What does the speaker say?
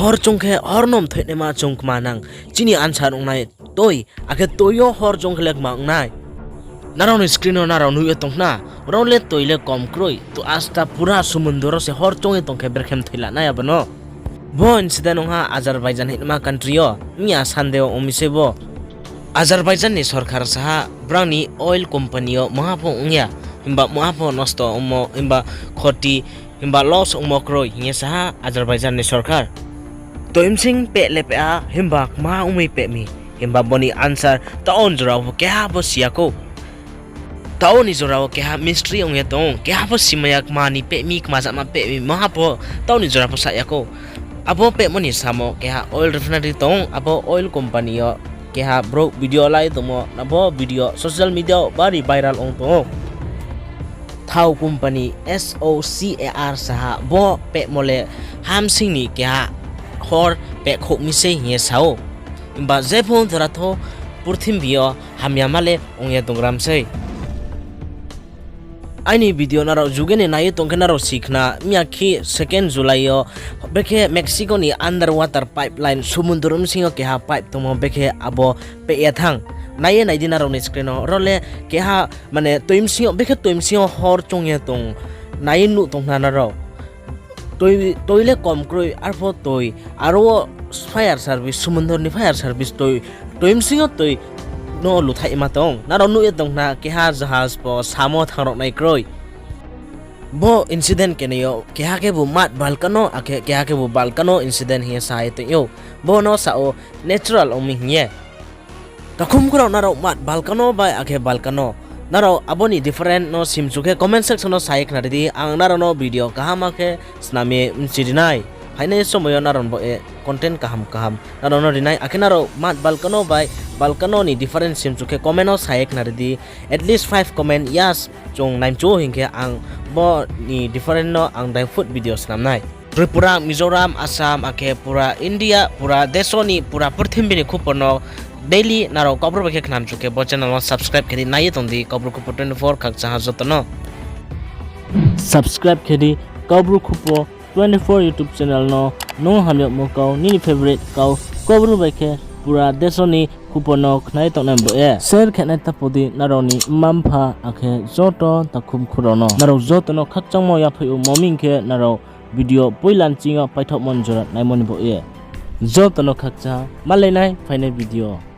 hor chongke hor nom thene ma chong manang chini answer ongnai toi ake toyo hor chongke lek ma ongnai narong screen o narong nu tongna role toile kom kroi to asta pura sumundoro se hor chonge tongke berkhem thila na ya bano bo incident ongha Azerbaijan hitma country o nya sandeo omisebo Azerbaijan ni sarkar saha brani oil company o mahapo ongya himba mahapo nosto omo himba khoti himba loss omo kroi nya saha Azerbaijan ni sarkar to imsing pe lepe a himba ma umi pe mi himba boni answer taon juraw ke ha bo siako taon ni juraw ke ha mystery ongya tong ke ha bo simayak mani pe mi kmasa ma pe mi mahapo taon ni juraw sa yako abo pe moni samo ke ha oil refinery tong abo oil company o ke ha bro video lai tomo nabo video social media bari viral ong to thau company SOCAR saha bo pe mole hamsing ni ke ha hor pe khok mi se ye sao imba jepon tho purthim bio hamya male ongya tongram sei aini video naro jugene nai tongkena ro sikhna miaki 2 July o beke Mexico ni underwater pipeline sumudurum singo ke ha pipe tomo beke abo pe yathang nai dina ro ni screen o role ke ha mane toim singo beke toim singo hor chongye tong nai nu tongna ro toile kom kroi arpo toi aro fire service sumundor ni fire service toim singo toi no luthai matong naro nu etong na ke ha jahaz po samo thangrok nai kroi bo incident keneyo ke ha ke bu mat balkano ake ke ha ke bu balkano incident hi sai te yo bo no sao natural omi nye takum kro naro mat balkano bai ake balkano naro aboni different no simchuke comment section no sai knari ang naro no video kahama ke sname mchidinai haine somoyo naron bo e content kaham naron no dinai ake naro mat balkano bai balkano ni different simchuke comment no sai knari at least 5 comment yes chong naim cho hingke ang bo ni different no ang dai food videos namnai Tripura Mizoram Assam ake pura India pura desoni pura purthimbini khupono daily naro cover bake knam chuke bo channel subscribe kedi nai tondi cover kupo 24 khak chaha jotono subscribe kedi cover kupo 24 YouTube channel no hamyo mo kau ni favorite kau cover bake pura desoni kupono knai tonam bo e share khane tapodi naroni mampha akhe joto takhum khurono naro jotono khakchang mo ya pheu moming ke naro video poilan chinga paithok mon jora naimoni bo e jotono khakcha malai nai final video